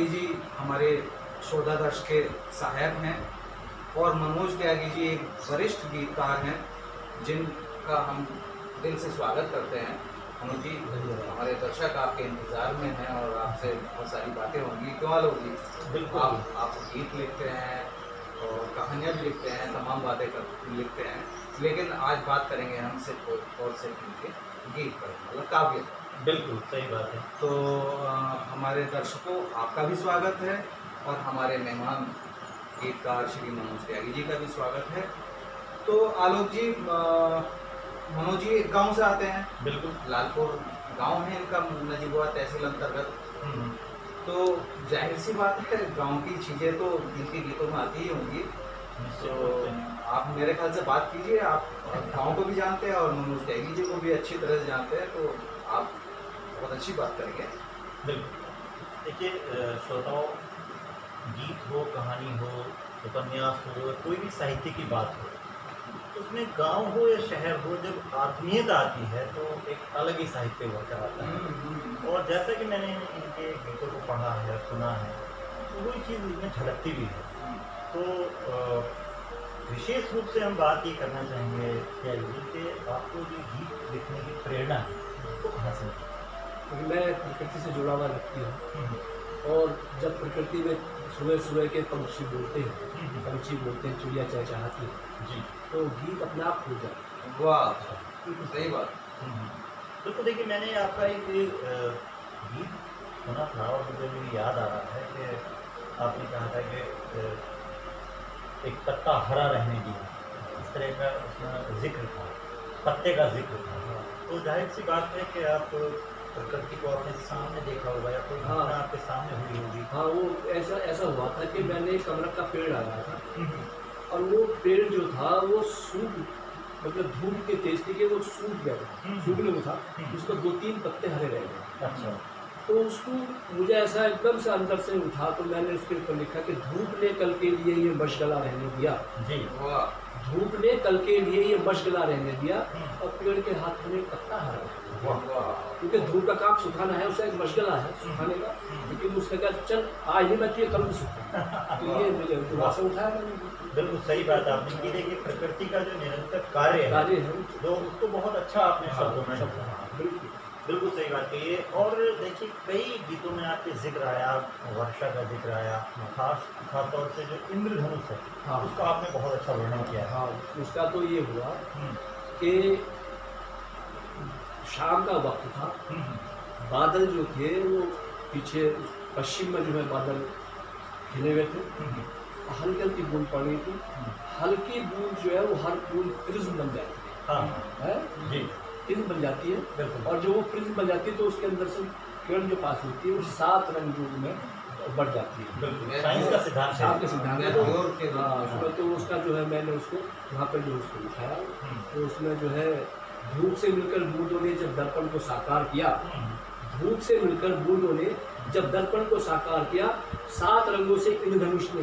त्यागी जी हमारे शोधादर्श के सहायक हैं और मनोज त्यागी जी एक वरिष्ठ गीतकार हैं जिनका हम दिल से स्वागत करते हैं। मनोज जी, हमारे दर्शक आपके इंतज़ार में हैं और आपसे बहुत सारी बातें होंगी। क्यों आलोक जी? बिल्कुल। आप गीत लिखते हैं और कहानियाँ भी लिखते हैं, तमाम बातें लिखते हैं, लेकिन आज बात करेंगे हम सिर्फ और सिर्फ इनके गीत पर, मतलब काव्य। बिल्कुल सही बात है। तो हमारे दर्शकों आपका भी स्वागत है और हमारे मेहमान गीतकार श्री मनोज त्यागी जी का भी स्वागत है। तो आलोक जी, मनोज जी गांव से आते हैं। बिल्कुल। लालपुर गांव है इनका, नजीबुआ तहसील अंतर्गत। तो जाहिर सी बात है, गांव की चीज़ें तो इनके गीतों में आती ही होंगी। तो आप मेरे ख्याल से बात कीजिए, आप गांव को भी जानते हैं और मनोज त्यागी जी को भी अच्छी तरह से जानते हैं, तो आप बहुत अच्छी बात करेंगे। बिल्कुल। देखिए श्रोताओं, गीत हो, कहानी हो, उपन्यास हो, कोई भी साहित्य की बात हो, उसमें गांव हो या शहर हो, जब आत्मीयता आती है तो एक अलग ही साहित्य हुआ कराता है। और जैसा कि मैंने इनके गीतों को पढ़ा है, सुना है, तो वही चीज़ इसमें झलकती भी है। तो विशेष रूप से हम बात ये करना चाहेंगे कि आपको जो गीत लिखने की प्रेरणा है वो कहाँ से मिली? मैं प्रकृति से जुड़ा हुआ व्यक्ति हूँ और जब प्रकृति में सुबह सुबह के पंछी बोलते हैं, चिड़िया चहचहाती है जी। तो गीत अपने आप खुल जाता है। वाह, सही बात। तो देखिए, मैंने आपका एक गीत सुना था और मुझे भी याद आ रहा है कि आपने कहा था कि एक पत्ता हरा रहने दिया, इस तरह का उसमें जिक्र था, पत्ते का जिक्र था। तो जाहिर सी बात है कि आप प्रकृति को अपने सामने देखा होगा या कोई घटना आपके सामने हुई होगी। हाँ, वो ऐसा हुआ था कि मैंने एक अमरख का पेड़ लगाया था और वो पेड़ जो था वो मतलब धूप के तेज थी कि वो सूख गया था, सूखने को था, उसको 2-3 पत्ते हरे रह गए। अच्छा। तो उसको मुझे ऐसा एकदम से अंदर से उठा, तो मैंने उसके ऊपर लिखा कि धूप ने कल के लिए ये मशगला रहने दिया। जी। वाह। धूप ने कल के लिए ये मशगला रहने दिया और पेड़ के हाथ में पत्ता हरा। क्योंकि धूप का काम सुखाना है, उसका एक मशगला है सुखाने का, लेकिन उसने कहा चल आज नहीं मैं कल भी सुखा। तो ये मुझे वहाँ से उठाया मैंने। बिल्कुल सही बात आपने की। देखिए, प्रकृति का जो निरंतर कार्य है जो उसको बहुत अच्छा आपने शब्दों में बिल्कुल सही बात कही है। और देखिए, कई गीतों में आपके जिक्र आया, वर्षा का जिक्र आया, खास तौर से जो इंद्रधनुष है उसका आपने बहुत अच्छा वर्णन किया है। हाँ, उसका तो ये हुआ कि शाम का वक्त था, बादल जो थे वो पीछे पश्चिम में जो है बादल खिले हुए थे, हल्की हल्की बूंद पड़ रही थी। हल्की बूंद जो है वो हर बूंद प्रिज्म बन जाती है जी, प्रिज्म बन जाती है। और जो वो प्रिज्म बन जाती है तो उसके अंदर से किरण जो पास होती है वो 7 रंगों में बढ़ जाती है। बिल्कुल साइंस का सिद्धांत है। तो उसका जो है मैंने उसको वहाँ पर जो उसको लिखाया, तो उसमें जो है धूप से मिलकर बूंदों ने जब दर्पण को साकार किया, धूप से मिलकर बूंदों ने जब दर्पण को साकार किया, 7 रंगों से इंद्रधनुष ने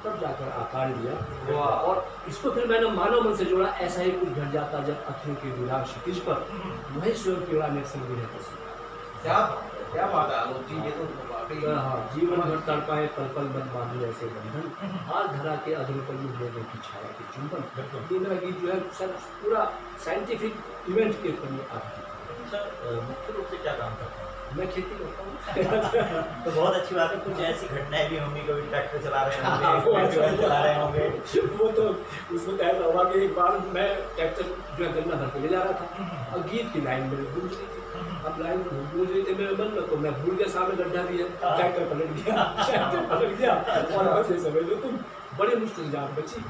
तब जाकर आकार लिया। और इसको फिर मैंने मानव मन से जोड़ा, ऐसा ही कुछ घट जाता जब अखियों के विराग क्षितिज पर वही स्वयं पीड़ा में संगी रहता। क्या बात है आलोक जी, ये तो वाकई। हाँ, जीवन भर तड़पाए पल पल मत बांधो ऐसे बंधन, आज धरा के अधूपल में लोगों की छाया के चुंबन। ये मेरा गीत जो है सर पूरा साइंटिफिक इवेंट के ऊपर आती है। मुख्य रूप से क्या काम करते हैं? मैं खेती करता हूँ। तो बहुत अच्छी बात है। कुछ ऐसी घटनाएं भी होंगी, कभी ट्रैक्टर चला रहे होंगे, चला रहे होंगे। वो तो उसमें क्या हुआ कि एक बार मैं ट्रैक्टर जो है गन्ना भर के ले जा रहा था और गीत की लाइन मेरे भूल रही थी। अब लाइन भूल रही थी मेरे मन में, तो मैं भूल गया सामने गड्ढा भी है, ट्रैक्टर पलट गया और बचे समझ लो तुम बड़ी मुश्किल जान बची।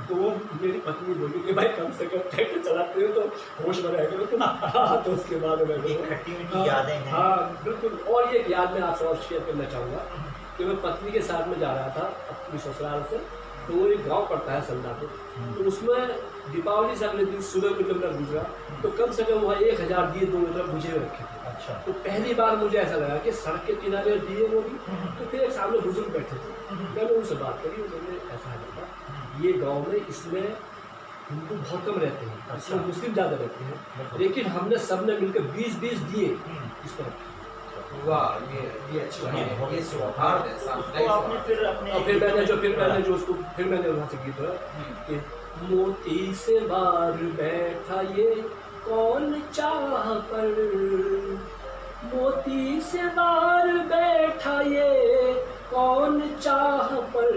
तो वो मेरी पत्नी बोली कि भाई कम से कम ट्रैक्टर चलाते हो तो होश में रह करो तुम। तो उसके बाद में यादें हैं। हाँ बिल्कुल। और ये याद मैं आपसे और शेयर करना चाहूँगा कि मैं पत्नी के साथ में जा रहा था अपनी ससुराल से, तो वो एक गांव पड़ता है सल्दापुर, तो उसमें दीपावली से अगले दिन सुबह में जब मैं गुजरा तो कम से कम वहाँ 1000 दिए दोनों तरफ बुझे हुए रखे थे। अच्छा। तो पहली बार मुझे ऐसा लगा कि सड़क के किनारे दिए वो भी, तो फिर एक सामने बुजुर्ग बैठे थे, मैंने उनसे बात करी, उन्होंने ऐसा लगा ये गाँव में इसमें हिंदू बहुत कम रहते हैं, इसमें मुस्लिम ज़्यादा रहते हैं, लेकिन हमने सबने मिलकर 20-20 दिए इस पर रखे। वाह, ये अच्छी बात है, ये सौहार्द है, उसको सामुदायिक आपने सौहार्द। फिर अपने और फिर मैंने वहाँ से गीत कि मोती से बार बैठा ये कौन चाह पर, मोती से बार बैठा ये कौन चाह पर,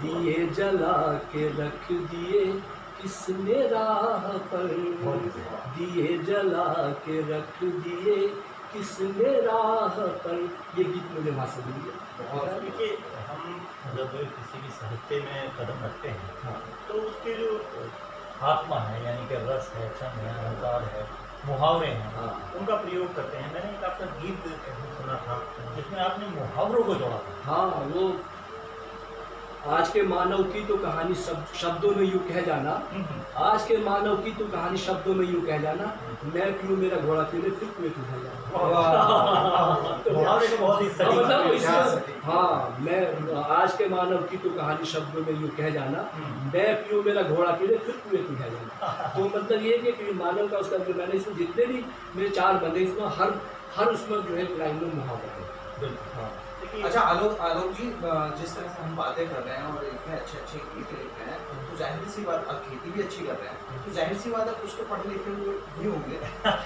दिए जला के रख दिए किसने राह पर, दिए जला के रख दिए किसने राह पर। ये गीत मुझे वहाँ से मिल गया। और देखिए हम जब किसी भी साहित्य में कदम रखते हैं हाँ तो उसके जो आत्मा है यानी कि रस है, छंद है, अलंकार है, मुहावरे हैं, हाँ उनका प्रयोग करते हैं। मैंने एक आपका गीत सुना था जिसमें आपने मुहावरों को जोड़ा था। हाँ, वो आज के मानव की तो कहानी शब्दों में यूँ कह जाना, आज के मानव की तो कहानी शब्दों में यूँ कह जाना, मैं पीऊँ मेरा घोड़ा पीने फिर कुएं तू है जाना। तो मुहावरे तो बहुत ही हाँ, सटीक मतलब है। इसमें हाँ, मैं आज के मानव की तो कहानी शब्दों में यूँ कह जाना, मैं पीऊँ मेरा घोड़ा पीने फिर कुएं तू है जाना। तो मतलब ये है कि मानव का उसका जो मैंने इसमें जितने भी मेरे 4 बंदे इसमें हर उसमें जो है लाइन में मुहावरा है। बिल्कुल। हाँ देखिए अच्छा आलोक जी, जिस तरह से हम बातें कर रहे हैं और इतने अच्छे अच्छे गीत लिख रहे हैं, तो जाहिर सी बात, अब खेती भी अच्छी कर रहे हैं, तो जाहिर सी बात है कुछ तो पढ़े लिखे हुए भी होंगे,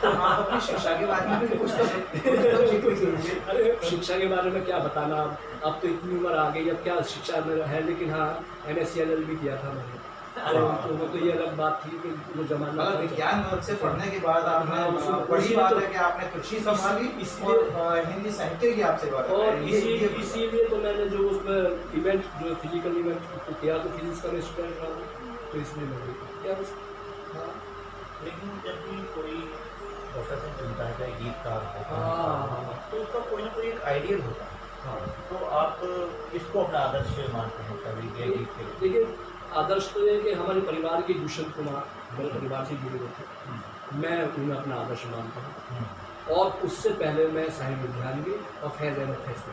तो आप अपनी शिक्षा के बारे में भी कुछ तो जिक्र कीजिए। अरे शिक्षा के बारे में क्या बताना, अब तो इतनी उम्र आ गई, अब क्या शिक्षा में है, लेकिन हाँ MSc LLB किया था मैंने। तो वो तो ये अलग बात थी कि वो जमाना मतलब विज्ञान वर्ग से पढ़ने के बाद आपने हाँ, उसमें- बड़ी उसी बात तो- है कि आपने कृषि संभाली इसलिए- और हिंदी साहित्य की आपसे बात और है। इसीलिए तो मैंने जो उसमें इवेंट जो फिजिकल इवेंट तो किया, तो फिजिक्स का मैं स्टूडेंट रहा, तो इसलिए मैं क्या हाँ लेकिन जब भी कोई प्रोफेशन चुनता है, चाहे गीतकार हो, हाँ तो उसका कोई ना कोई एक आइडियल होता है। हाँ। तो आप इसको अपना आदर्श मानते हैं कभी ये गीत के लिए? देखिए आदर्श तो ये कि हमारे परिवार के दुष्यंत कुमार हमारे परिवार से जुड़े हुए थे, मैं उन्हें अपना आदर्श मानता हूँ। और उससे पहले मैं साहिब लुधियानवी और फैज़ अहमद फैज़।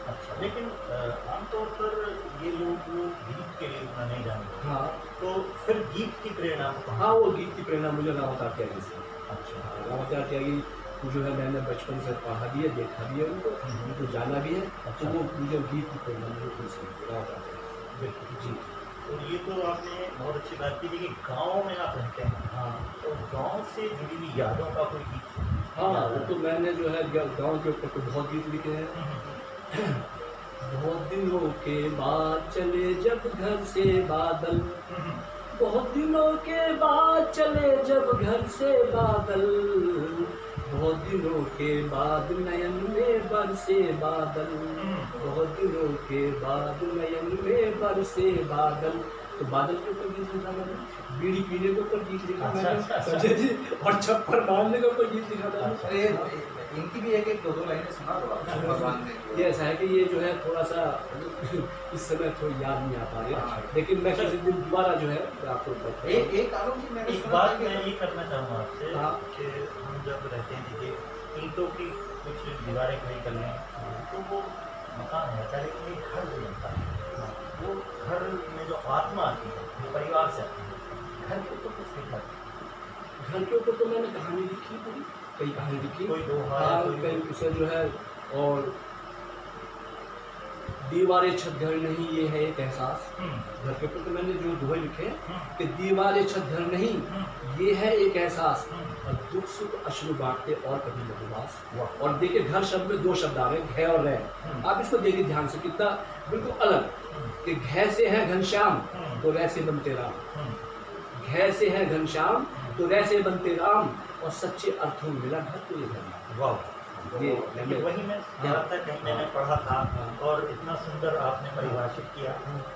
अच्छा, लेकिन आमतौर पर ये लोग वो गीत के लिए उतना नहीं जानते, हाँ तो फिर गीत की प्रेरणा को कहाँ? हाँ, वो गीत की प्रेरणा मुझे रावत त्यागी से। अच्छा, रावत त्यागी को जो है मैंने बचपन से पढ़ा भी है, देखा भी है, उनको जाना भी है, तो वो मुझे गीत की प्रेरणा मुझे रावत त्यागी। बिल्कुल जी। और ये तो आपने बहुत अच्छी बात की कि गाँव में आप रहते हैं, हाँ तो गाँव से जुड़ी हुई यादों का कोई गीत? हाँ, वो तो मैंने जो है गाँव के ऊपर तो बहुत गीत लिखे हैं। बहुत दिनों के बाद चले जब घर से बादल, बहुत दिनों के बाद चले जब घर से बादल, बहुत दिनों के बाद नयन में बरसे बादल, बहुत दिनों के बाद नयन में बरसे बादल। तो बादल के ऊपर गीत लिखा मैंने, बीड़ी पीने के ऊपर गीत लिखा मैंने, समझे जी, और छप्पर मारने के ऊपर गीत लिखा मैंने। अरे इनकी भी एक दो लाइनें सुना दो आप भगवान ने। ये ऐसा है कि ये जो है थोड़ा सा इस समय थोड़ी याद नहीं आ पा रही है, लेकिन मैं किसी दिन दोबारा जो है आपको बताऊंगा। एक आलोक जी, मैंने एक सुना बात था कि- मैं ये करना चाहूँगा आपसे हाँ। कि हम जब रहते हैं, देखिए ईंटों की कुछ दीवारें खड़ी कर लें, तो वो मकान है, चाहे कोई घर जो बनता है, वो घर में जो आत्मा आती है वो परिवार से आती है। घर के ऊपर कुछ लिखा है? घर के ऊपर तो मैंने कहानी लिखी पूरी, कई कहानी लिखी, कोई दोहा या हाँ, कोई- कई उसे जो है, और दीवारें छत घर नहीं ये है एक एहसास। घर के ऊपर तो मैंने जो दोहे लिखे हैं कि दीवारें छत घर नहीं ये है एक एहसास, और दुख सुख अश्रु बांटते और कभी मधुमास। और देखिए घर शब्द में 2 शब्द आ रहे हैं, घ और रह। आप इसको देखिए ध्यान से, कितना बिल्कुल अलग, कि घ से है घनश्याम तो रह से बनते राम, घ से है घनश्याम तो रह से बनते राम, और सच्चे अर्थों में मिला घर तो ये घर। वाह, ये लेकिन वही मैं ज़्यादातर कहीं मैंने पढ़ा था, और इतना सुंदर आपने परिभाषित किया।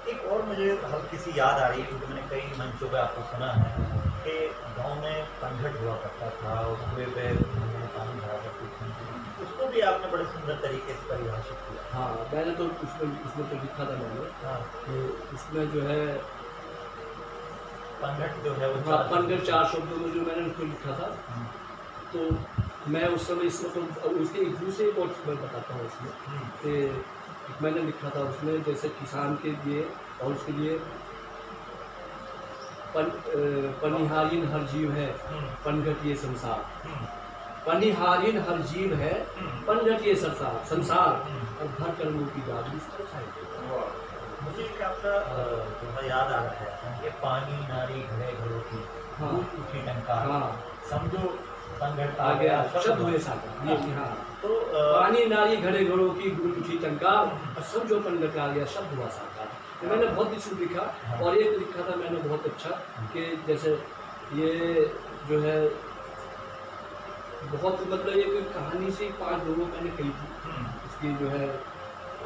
एक और मुझे हल्की सी याद आ रही है, क्योंकि मैंने कई मंचों पे आपको सुना है कि गांव में पंघट हुआ करता था और कुएं पे पानी भरा करती थी, उसको भी आपने बड़े सुंदर तरीके से परिभाषित किया। हाँ, मैंने तो उसमें तो लिखा था मैंने, हाँ, तो उसमें जो है पंघट जो है वो पंघट 4 शब्दों में जो मैंने उसको लिखा था, तो मैं उस समय इसमें तो उसके एक दूसरे एक और मैं बताता हूँ इसमें कि मैंने लिखा था उसमें, जैसे किसान के लिए और उसके लिए पनिहारीन हर जीव है, पनघट ये संसार, पनिहारिन हर जीव है, पनघट ये संसार और भर कर्मों की गाड़ी मुझे एक आपका थोड़ा याद आ रहा है, ये पानी नारी घड़े घड़ों की हाँ। दूध उठी टंकार, हाँ समझो पनघट आ गया शब्द हुए साथ ये हाँ तो पानी नारी घड़े घड़ों की गुरु उठी टंकार और सब जो पनघट आ गया शब्द हुआ साकार। तो मैंने बहुत कुछ लिखा और एक लिखा था मैंने बहुत अच्छा कि जैसे ये जो है बहुत मतलब एक कहानी से 5 लोगों मैंने कही थी इसकी जो है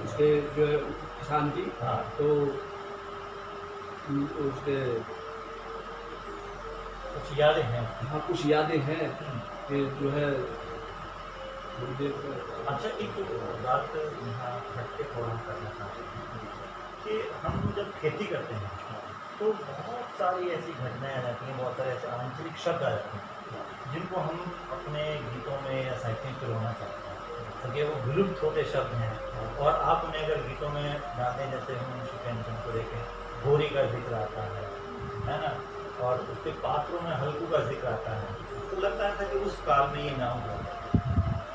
उसके जो है किसान की हाँ। तो उसके कुछ यादें हैं। हाँ कुछ यादें हैं कि जो है थोड़ी देर अच्छा एक बात यहाँ हटके थोड़ा करना चाहते हैं कि हम जब खेती करते हैं तो बहुत सारी ऐसी घटनाएं आ जाती हैं, बहुत सारे ऐसे आंतरिक शब्द आ जाते हैं जिनको हम अपने गीतों में या साहित्य में पिरोना चाहते हैं क्योंकि वो विलुप्त होते शब्द हैं और आप उन्हें अगर गीतों में गाते हैं जैसे हम प्रेमचंद को देखें गोरी का जिक्र आता है ना, और उसके पात्रों में हल्कू का जिक्र आता है, तो लगता था कि उस काल में ये ना हो।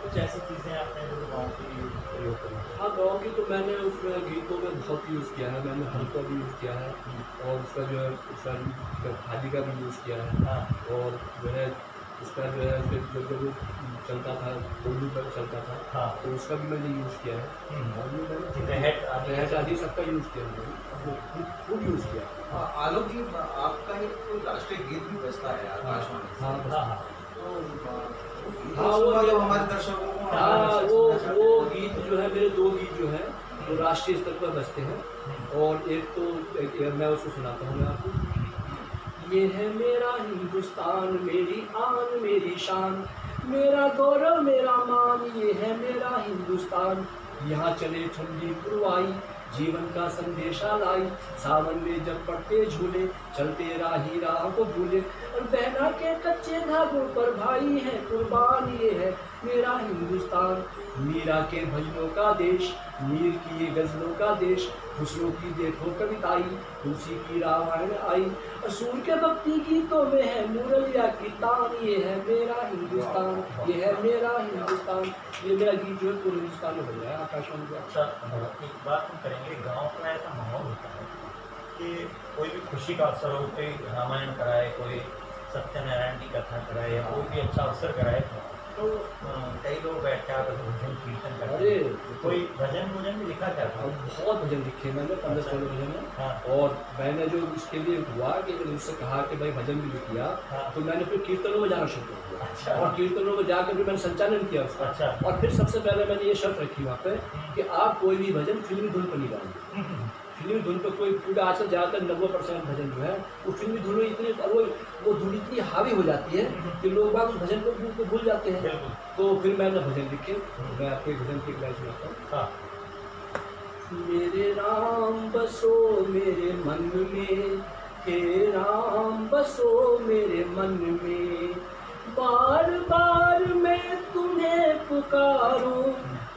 कुछ ऐसी चीज़ें आपने जो गाँव के लिए प्रयोग करी? हाँ गाँव की तो मैंने उसमें गीतों में बहुत यूज़ किया है, मैंने हल्का भी यूज़ किया है और उसका जो है उसका खादी का भी यूज़ किया है हाँ। और जो है उसका जो है जब वो चलता था डोलू पर चलता था हाँ। तो उसका भी मैंने यूज़ किया है और भी मैंने रहट आदि सबका यूज़ किया है, खूब यूज़ किया। आलोक जी आपका एक कोई राष्ट्रीय गीत भी बजता है आकाशवाणी से। हाँ हाँ हाँ हाँ वो वो जो हमारे दर्शकों को हाँ वो गीत जो है मेरे 2 गीत जो है वो राष्ट्रीय स्तर पर बजते हैं और एक तो मैं उसको सुनाता हूँ मैं आपको। ये है मेरा हिंदुस्तान मेरी आन मेरी शान, मेरा गौरव मेरा मान, ये है मेरा हिंदुस्तान, यहाँ चले ठंडी पुरवाई जीवन का संदेशा लाई, सावन में जब पड़ते झूले चलते राही राह को भूले, और बहना के कच्चे धागों पर भाई है कुर्बान, ये है मेरा हिंदुस्तान, मीरा के भजनों का देश, मीर की ये गजलों का देश, खुशरों की देखो कविताई, तुलसी की रामायण आई, असूर के भक्ति गीतों में है मुरलिया की तान, ये है मेरा हिंदुस्तान, ये है मेरा हिंदुस्तान। ये मेरा गीत जो है पूरे हिंदुस्तान में बन रहा है आकाशवाणी का। अच्छा एक बात हम करेंगे, गांव का ऐसा माहौल होता है कि कोई भी खुशी का अवसर हो, कोई रामायण कराए, कोई सत्यनारायण की कथा कराए या कोई भी अच्छा अवसर कराए तो कई लोग बैठ के आकर भजन कीर्तन करते अरे हैं। कोई भजन भी लिखा क्या था? और बहुत भजन लिखे मैंने 15-16 भजन है। हाँ। और मैंने जो इसके लिए हुआ कि मैंने उससे कहा कि भाई भजन भी लिखिया हाँ। तो मैंने फिर कीर्तनों में जाना शुरू कर दिया। अच्छा। और कीर्तनों में जाकर फिर मैंने संचालन किया उसका। अच्छा। और फिर सबसे पहले मैंने ये शर्त रखी वहाँ पे कि आप कोई भी भजन फिल्मी धुन पर नहीं गाएंगे। फिल्मी धुन पर कोई पूरा आजकल ज़्यादातर 90% भजन जो है वो फिल्मी धुन में इतनी और वो धुन इतनी हावी हो जाती है कि लोग बाग उस भजन को भूल जाते हैं। तो फिर मैंने भजन लिखे, मैं आपको एक भजन की लाइन सुनाता हूँ। हाँ। मेरे राम बसो मेरे मन में, हे राम बसो मेरे मन में, बार बार मैं तुम्हें पुकारूं,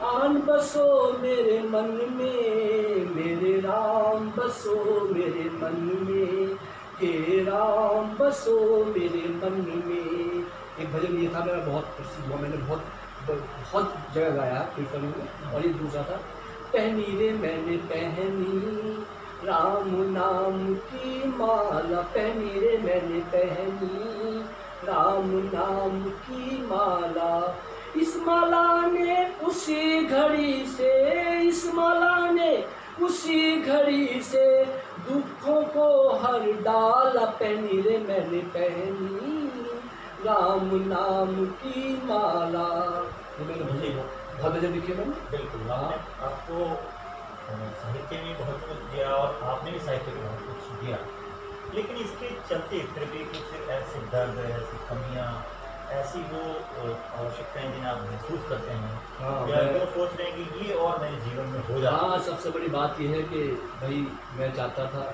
आन बसो मेरे मन में, मेरे राम बसो मेरे मन में, हे राम बसो मेरे मन में। एक भजन ये था मेरा बहुत प्रसिद्ध हुआ, मैंने बहुत जगह गाया कीर्तन में। और ये दूसरा था पहनी रे मैंने पहनी राम नाम की माला, पहनी रे मैंने पहनी राम नाम की माला, इस माला ने उसी घड़ी से, इस माला ने उसी घड़ी से दुखों को हर डाला, पहनी रे मैंने पहनी राम नाम की माला। तो मैंने बहुत भजन लिखे मैंने। बिल्कुल आपको साहित्य में बहुत कुछ दिया और आपने भी साहित्य में बहुत कुछ दिया, लेकिन इसके चलते फिर भी कुछ ऐसे दर्द, ऐसी कमियाँ, ऐसी वो आवश्यकताएं जिन्हें आप महसूस करते हैं या जो सोच रहे हैं कि ये और मेरे जीवन में हो जाए? हाँ, सबसे बड़ी बात यह है कि भाई मैं चाहता था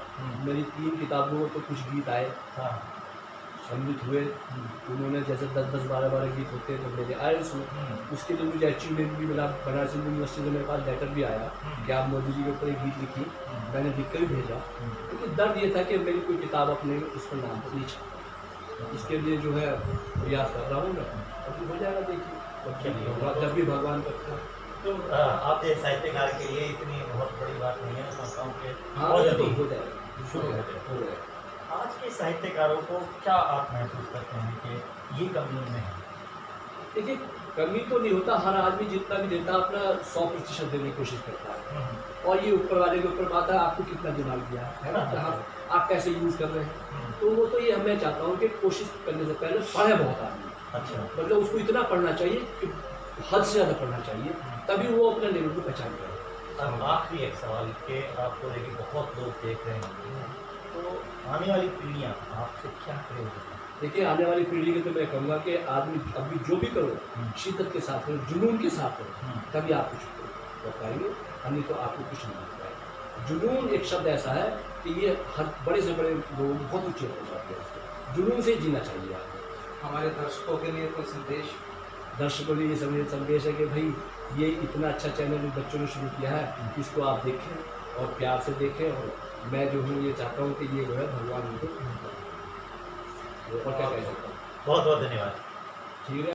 मेरी 3 किताबों में तो कुछ गीत आए, हाँ, सम्मिलित हुए, उन्होंने जैसे 10-10, 12-12 गीत होते हैं तो मेरे आए उसमें। उसके लिए मुझे अचीवमेंट भी मिला, बनारस हिंदू यूनिवर्सिटी से मेरे पास लेटर भी आया कि आप मोदी जी के ऊपर एक गीत लिखी, मैंने लिख कर भी भेजा। क्योंकि दर्द ये था कि मेरी कोई किताब अपने उस पर नाम पर नहीं छपी, इसके लिए जो है प्रयास कर रहा हूँ मैं। अभी हो जाएगा, देखिए चलिए। जब भी भगवान करता है। तो आप एक साहित्यकार के लिए इतनी बहुत बड़ी बात नहीं है, मैं समझता हूँ कि हाँ बहुत तो जल्दी हो जाएगा, शुरू हो हो जाए। जाएगा। आज के साहित्यकारों को क्या आप महसूस करते हैं कि ये कमी उनमें है? देखिए कमी तो नहीं होता, हर आदमी जितना भी देता है अपना 100% देने की कोशिश करता है, और ये ऊपर वाले के ऊपर बात है आपको कितना दिमाग दिया है ना, तो आप कैसे यूज कर रहे हैं। तो वो तो ये मैं चाहता हूँ कि कोशिश करने से पहले पढ़े बहुत आदमी, अच्छा। मतलब उसको इतना पढ़ना चाहिए कि हद से ज़्यादा पढ़ना चाहिए, तभी वो अपने लेवल को पहचान पाए। अब आखिरी एक सवाल के आपको लेके बहुत लोग देख रहे हैं, तो आने वाली पीढ़ियाँ आपसे क्या करेंगी? देखिए आने वाली पीढ़ी के तो मैं कहूँगा कि आदमी अभी जो भी करो शिद्दत के साथ करो, जुनून के साथ करो, तभी आप कुछ कर पाएंगे, नहीं तो आपको कुछ नहीं कर पाएगा। जुनून एक शब्द ऐसा है कि ये हर बड़े से बड़े लोग बहुत ऊँचे हो जाते हैं, उससे जुनून से जीना चाहिए आपको। हमारे दर्शकों के लिए कोई संदेश? दर्शकों के लिए संदेश है कि भाई ये इतना अच्छा चैनल बच्चों ने शुरू किया है, इसको आप देखें और प्यार से देखें, और मैं जो हूँ ये चाहता हूँ कि ये जो है भगवान उनको और क्या कह सकता हूँ। बहुत बहुत धन्यवाद। ठीक है।